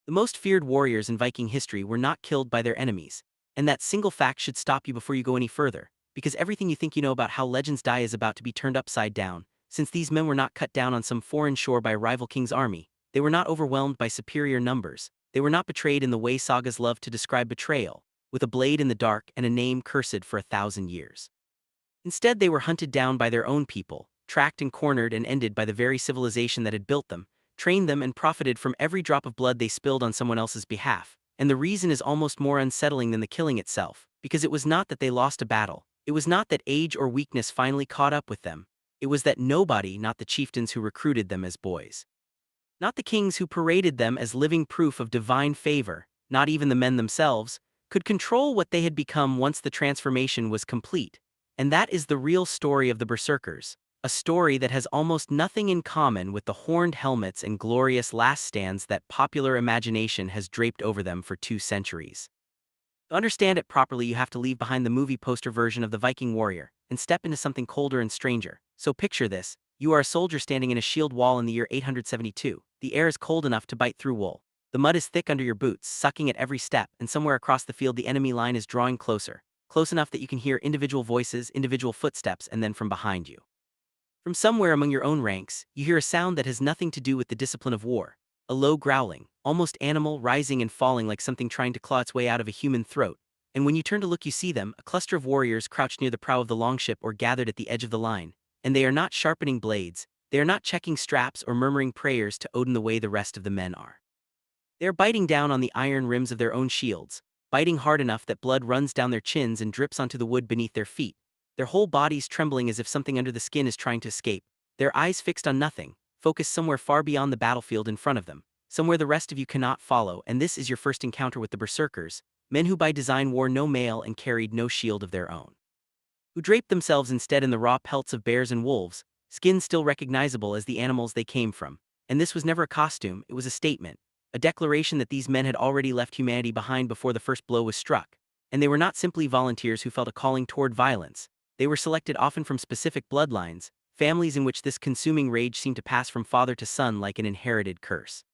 The most feared warriors in Viking history were not killed by their enemies, and that single fact should stop you before you go any further, because everything you think you know about how legends die is about to be turned upside down. Since these men were not cut down on some foreign shore by a rival king's army, they were not overwhelmed by superior numbers, they were not betrayed in the way sagas love to describe betrayal, with a blade in the dark and a name cursed for 1,000 years. Instead, they were hunted down by their own people, tracked and cornered and ended by the very civilization that had built them, trained them and profited from every drop of blood they spilled on someone else's behalf. And the reason is almost more unsettling than the killing itself, because it was not that they lost a battle, it was not that age or weakness finally caught up with them, it was that nobody, not the chieftains who recruited them as boys, not the kings who paraded them as living proof of divine favor, not even the men themselves, could control what they had become once the transformation was complete. And that is the real story of the Berserkers, a story that has almost nothing in common with the horned helmets and glorious last stands that popular imagination has draped over them for 2 centuries. To understand it properly, you have to leave behind the movie poster version of the Viking warrior and step into something colder and stranger. So picture this: you are a soldier standing in a shield wall in the year 872. The air is cold enough to bite through wool. The mud is thick under your boots, sucking at every step, and somewhere across the field the enemy line is drawing closer, close enough that you can hear individual voices, individual footsteps, and then from behind you, from somewhere among your own ranks, you hear a sound that has nothing to do with the discipline of war. A low growling, almost animal, rising and falling like something trying to claw its way out of a human throat. And when you turn to look, you see them, a cluster of warriors crouched near the prow of the longship or gathered at the edge of the line. And they are not sharpening blades, they are not checking straps or murmuring prayers to Odin the way the rest of the men are. They are biting down on the iron rims of their own shields, biting hard enough that blood runs down their chins and drips onto the wood beneath their feet, their whole bodies trembling as if something under the skin is trying to escape, their eyes fixed on nothing, focused somewhere far beyond the battlefield in front of them, somewhere the rest of you cannot follow. And this is your first encounter with the Berserkers, men who by design wore no mail and carried no shield of their own, who draped themselves instead in the raw pelts of bears and wolves, skins still recognizable as the animals they came from. And this was never a costume, it was a statement, a declaration that these men had already left humanity behind before the first blow was struck. And they were not simply volunteers who felt a calling toward violence. They were selected often from specific bloodlines, families in which this consuming rage seemed to pass from father to son like an inherited curse.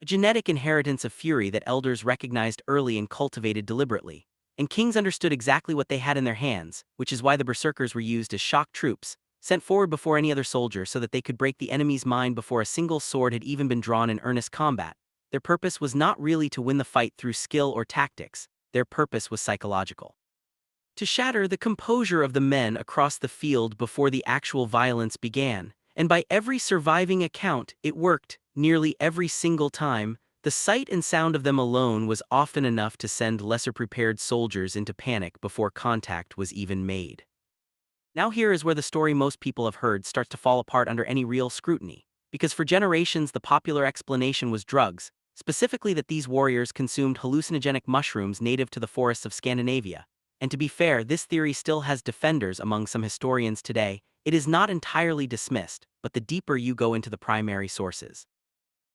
A genetic inheritance of fury that elders recognized early and cultivated deliberately. And kings understood exactly what they had in their hands, which is why the Berserkers were used as shock troops, sent forward before any other soldier so that they could break the enemy's mind before a single sword had even been drawn in earnest combat. Their purpose was not really to win the fight through skill or tactics, their purpose was psychological. To shatter the composure of the men across the field before the actual violence began. And by every surviving account, it worked, nearly every single time. The sight and sound of them alone was often enough to send lesser prepared soldiers into panic before contact was even made. Now here is where the story most people have heard starts to fall apart under any real scrutiny, because for generations the popular explanation was drugs, specifically that these warriors consumed hallucinogenic mushrooms native to the forests of Scandinavia. And to be fair, this theory still has defenders among some historians today. It is not entirely dismissed, but the deeper you go into the primary sources,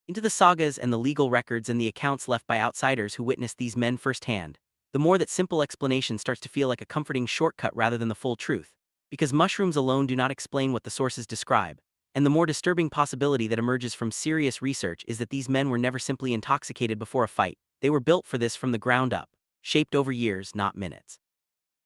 into the sagas and the legal records and the accounts left by outsiders who witnessed these men firsthand, the more that simple explanation starts to feel like a comforting shortcut rather than the full truth. Because mushrooms alone do not explain what the sources describe, and the more disturbing possibility that emerges from serious research is that these men were never simply intoxicated before a fight, they were built for this from the ground up, shaped over years, not minutes,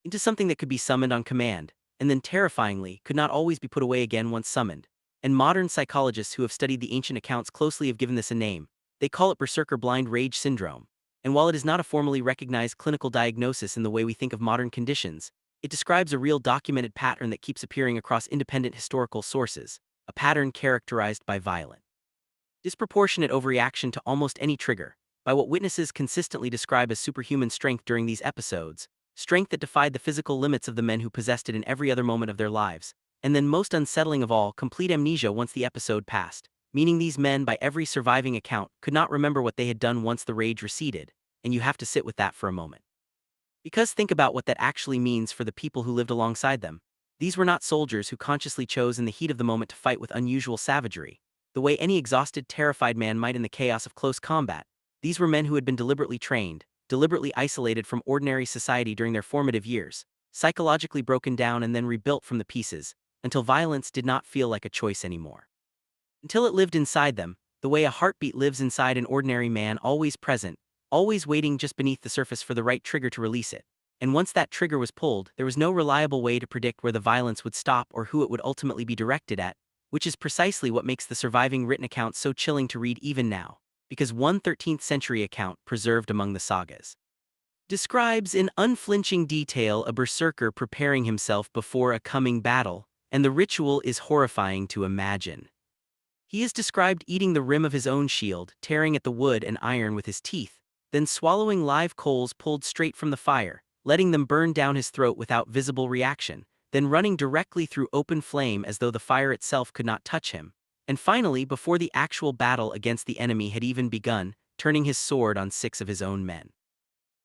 into something that could be summoned on command, and then terrifyingly, could not always be put away again once summoned. And modern psychologists who have studied the ancient accounts closely have given this a name. They call it Berserker blind rage syndrome. And while it is not a formally recognized clinical diagnosis in the way we think of modern conditions, it describes a real documented pattern that keeps appearing across independent historical sources, a pattern characterized by violent, disproportionate overreaction to almost any trigger, by what witnesses consistently describe as superhuman strength during these episodes, strength that defied the physical limits of the men who possessed it in every other moment of their lives, and then most unsettling of all, complete amnesia once the episode passed, meaning these men, by every surviving account, could not remember what they had done once the rage receded, and you have to sit with that for a moment. Because think about what that actually means for the people who lived alongside them. These were not soldiers who consciously chose in the heat of the moment to fight with unusual savagery, the way any exhausted, terrified man might in the chaos of close combat. These were men who had been deliberately trained, deliberately isolated from ordinary society during their formative years, psychologically broken down and then rebuilt from the pieces, until violence did not feel like a choice anymore. Until it lived inside them, the way a heartbeat lives inside an ordinary man, always present, always waiting just beneath the surface for the right trigger to release it. And once that trigger was pulled, there was no reliable way to predict where the violence would stop or who it would ultimately be directed at, which is precisely what makes the surviving written account so chilling to read even now, because one 13th century account preserved among the sagas describes in unflinching detail a berserker preparing himself before a coming battle, and the ritual is horrifying to imagine. He is described eating the rim of his own shield, tearing at the wood and iron with his teeth, then swallowing live coals pulled straight from the fire, letting them burn down his throat without visible reaction, then running directly through open flame as though the fire itself could not touch him, and finally, before the actual battle against the enemy had even begun, turning his sword on 6 of his own men,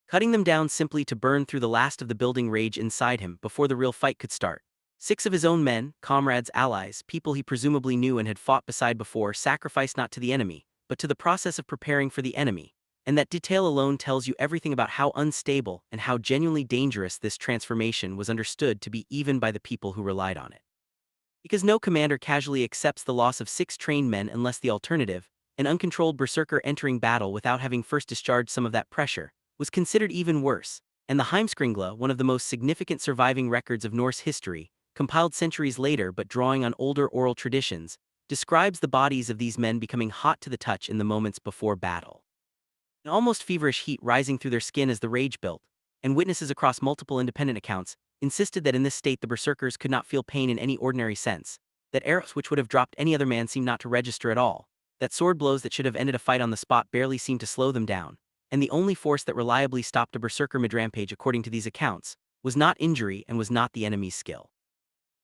cutting them down simply to burn through the last of the building rage inside him before the real fight could start. 6 of his own men, comrades, allies, people he presumably knew and had fought beside before, sacrificed not to the enemy, but to the process of preparing for the enemy. And that detail alone tells you everything about how unstable and how genuinely dangerous this transformation was understood to be even by the people who relied on it. Because no commander casually accepts the loss of 6 trained men unless the alternative, an uncontrolled berserker entering battle without having first discharged some of that pressure, was considered even worse, and the Heimskringla, one of the most significant surviving records of Norse history, compiled centuries later but drawing on older oral traditions, describes the bodies of these men becoming hot to the touch in the moments before battle. An almost feverish heat rising through their skin as the rage built, and witnesses across multiple independent accounts insisted that in this state the berserkers could not feel pain in any ordinary sense, that arrows which would have dropped any other man seemed not to register at all, that sword blows that should have ended a fight on the spot barely seemed to slow them down, and the only force that reliably stopped a berserker mid-rampage according to these accounts was not injury and was not the enemy's skill.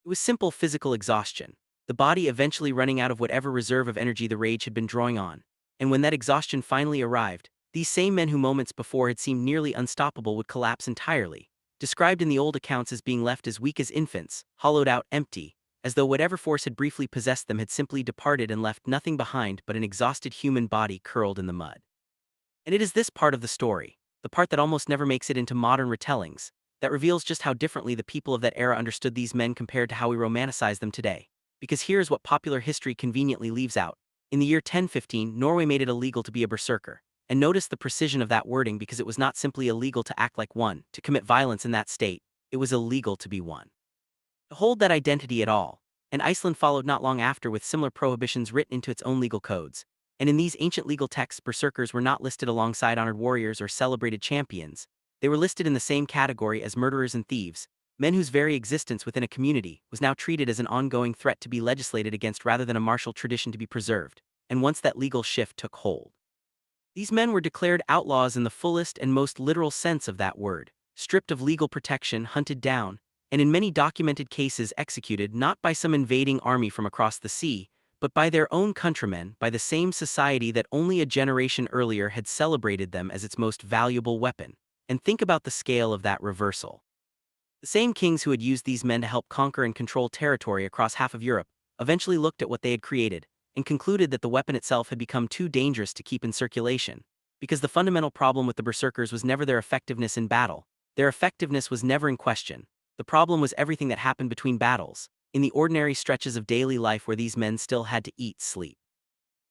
It was simple physical exhaustion, the body eventually running out of whatever reserve of energy the rage had been drawing on, and when that exhaustion finally arrived, these same men who moments before had seemed nearly unstoppable would collapse entirely, described in the old accounts as being left as weak as infants, hollowed out, empty, as though whatever force had briefly possessed them had simply departed and left nothing behind but an exhausted human body curled in the mud. And it is this part of the story, the part that almost never makes it into modern retellings, that reveals just how differently the people of that era understood these men compared to how we romanticize them today. Because here's what popular history conveniently leaves out. In the year 1015, Norway made it illegal to be a berserker. And notice the precision of that wording, because it was not simply illegal to act like one, to commit violence in that state, it was illegal to be one, to hold that identity at all. And Iceland followed not long after with similar prohibitions written into its own legal codes. And in these ancient legal texts, berserkers were not listed alongside honored warriors or celebrated champions. They were listed in the same category as murderers and thieves, men whose very existence within a community was now treated as an ongoing threat to be legislated against rather than a martial tradition to be preserved. And once that legal shift took hold, these men were declared outlaws in the fullest and most literal sense of that word, stripped of legal protection, hunted down, and in many documented cases executed not by some invading army from across the sea, but by their own countrymen, by the same society that only a generation earlier had celebrated them as its most valuable weapon. And think about the scale of that reversal. The same kings who had used these men to help conquer and control territory across half of Europe eventually looked at what they had created and concluded that the weapon itself had become too dangerous to keep in circulation, because the fundamental problem with the berserkers was never their effectiveness in battle. Their effectiveness was never in question. The problem was everything that happened between battles, in the ordinary stretches of daily life where these men still had to eat, sleep.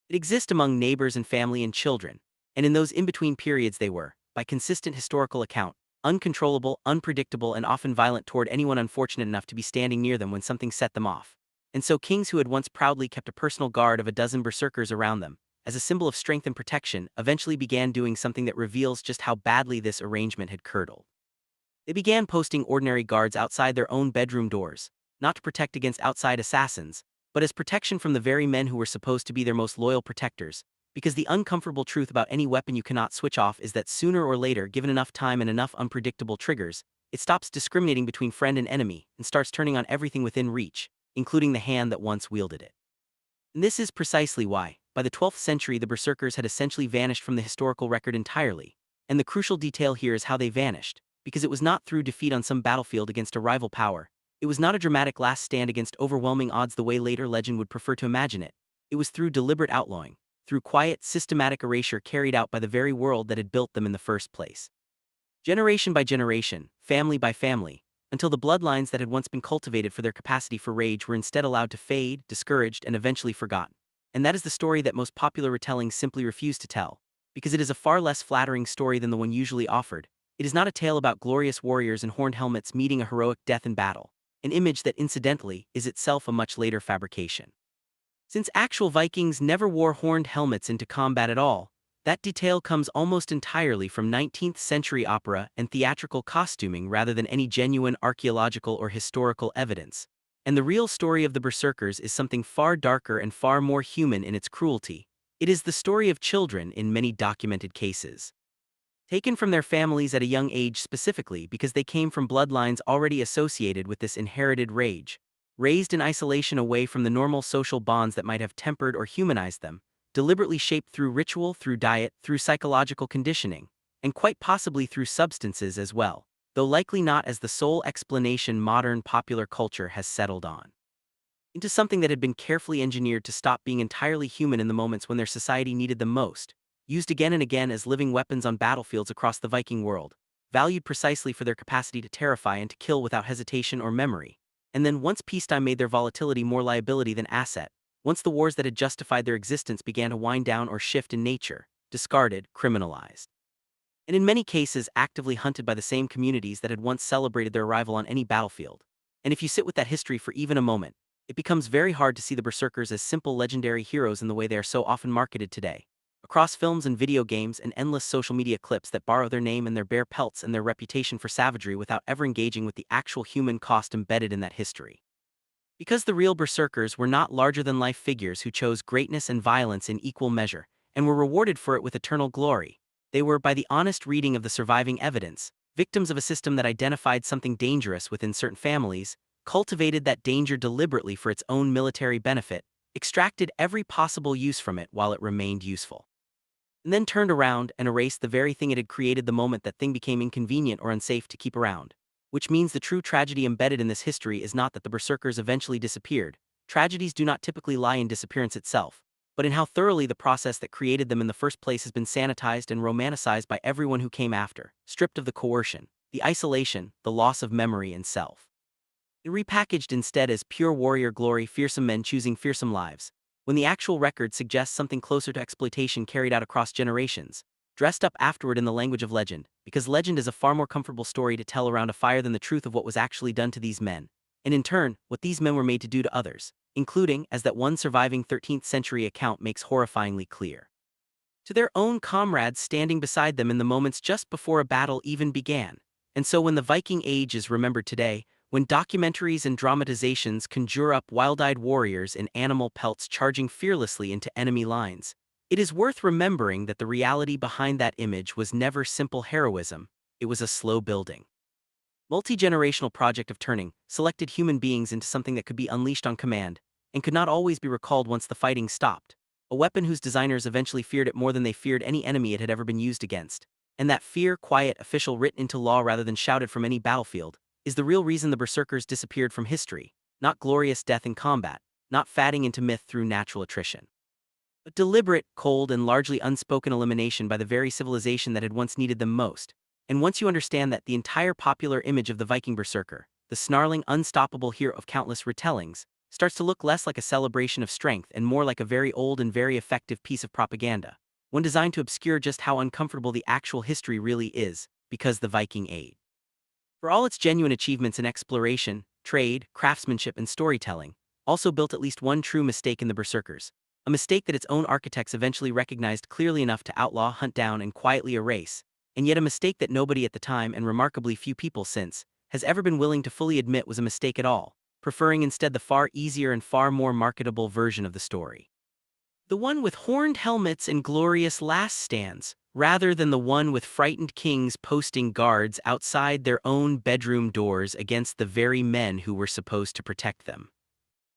It exists among neighbors and family and children, and in those in-between periods they were, by consistent historical account, uncontrollable, unpredictable, and often violent toward anyone unfortunate enough to be standing near them when something set them off. And so kings who had once proudly kept a personal guard of a dozen berserkers around them, as a symbol of strength and protection, eventually began doing something that reveals just how badly this arrangement had curdled. They began posting ordinary guards outside their own bedroom doors, not to protect against outside assassins, but as protection from the very men who were supposed to be their most loyal protectors, because the uncomfortable truth about any weapon you cannot switch off is that sooner or later, given enough time and enough unpredictable triggers, it stops discriminating between friend and enemy and starts turning on everything within reach, including the hand that once wielded it. And this is precisely why, by the 12th century, the berserkers had essentially vanished from the historical record entirely. And the crucial detail here is how they vanished, because it was not through defeat on some battlefield against a rival power. It was not a dramatic last stand against overwhelming odds the way later legend would prefer to imagine it. It was through deliberate outlawing, through quiet, systematic erasure carried out by the very world that had built them in the first place. Generation by generation, family by family, until the bloodlines that had once been cultivated for their capacity for rage were instead allowed to fade, discouraged, and eventually forgotten. and that is the story that most popular retellings simply refuse to tell, because it is a far less flattering story than the one usually offered. It is not a tale about glorious warriors in horned helmets meeting a heroic death in battle, an image that incidentally is itself a much later fabrication. Since actual Vikings never wore horned helmets into combat at all, that detail comes almost entirely from 19th century opera and theatrical costuming rather than any genuine archaeological or historical evidence. And the real story of the Berserkers is something far darker and far more human in its cruelty. It is the story of children in many documented cases, taken from their families at a young age specifically because they came from bloodlines already associated with this inherited rage, raised in isolation away from the normal social bonds that might have tempered or humanized them, deliberately shaped through ritual, through diet, through psychological conditioning, and quite possibly through substances as well, though likely not as the sole explanation modern popular culture has settled on, into something that had been carefully engineered to stop being entirely human in the moments when their society needed them most, used again and again as living weapons on battlefields across the Viking world, valued precisely for their capacity to terrify and to kill without hesitation or memory, and then once peacetime made their volatility more liability than asset, once the wars that had justified their existence began to wind down or shift in nature, discarded, criminalized, and in many cases actively hunted by the same communities that had once celebrated their arrival on any battlefield. And if you sit with that history for even a moment, it becomes very hard to see the Berserkers as simple legendary heroes in the way they are so often marketed today, across films and video games and endless social media clips that borrow their name and their bare pelts and their reputation for savagery without ever engaging with the actual human cost embedded in that history. Because the real Berserkers were not larger-than-life figures who chose greatness and violence in equal measure, and were rewarded for it with eternal glory. They were, by the honest reading of the surviving evidence, victims of a system that identified something dangerous within certain families, cultivated that danger deliberately for its own military benefit, extracted every possible use from it while it remained useful, and then turned around and erased the very thing it had created the moment that thing became inconvenient or unsafe to keep around. Which means the true tragedy embedded in this history is not that the Berserkers eventually disappeared. Tragedies do not typically lie in disappearance itself, but in how thoroughly the process that created them in the first place has been sanitized and romanticized by everyone who came after, stripped of the coercion, the isolation, the loss of memory and self, and repackaged instead as pure warrior glory, fearsome men choosing fearsome lives, when the actual record suggests something closer to exploitation carried out across generations, dressed up afterward in the language of legend, because legend is a far more comfortable story to tell around a fire than the truth of what was actually done to these men, and in turn, what these men were made to do to others, including, as that one surviving 13th century account makes horrifyingly clear, to their own comrades standing beside them in the moments just before a battle even began. And so when the Viking Age is remembered today, when documentaries and dramatizations conjure up wild-eyed warriors in animal pelts charging fearlessly into enemy lines, it is worth remembering that the reality behind that image was never simple heroism. It was a slow building, multi-generational project of turning selected human beings into something that could be unleashed on command, and could not always be recalled once the fighting stopped. A weapon whose designers eventually feared it more than they feared any enemy it had ever been used against. And that fear, quiet, official, written into law rather than shouted from any battlefield, is the real reason the Berserkers disappeared from history, not glorious death in combat, not fading into myth through natural attrition, but deliberate, cold, and largely unspoken elimination by the very civilization that had once needed them most. And once you understand that, the entire popular image of the Viking Berserker, the snarling, unstoppable hero of countless retellings, starts to look less like a celebration of strength and more like a very old and very effective piece of propaganda, one designed to obscure just how uncomfortable the actual history really is, because the Viking Age, for all its genuine achievements in exploration, trade, craftsmanship, and storytelling, also built at least one true mistake in the Berserkers, a mistake that its own architects eventually recognized clearly enough to outlaw, hunt down, and quietly erase, and yet a mistake that nobody at the time, and remarkably few people since, has ever been willing to fully admit was a mistake at all, preferring instead the far easier and far more marketable version of the story, the one with horned helmets and glorious last stands, rather than the one with frightened kings posting guards outside their own bedroom doors against the very men who were supposed to protect them.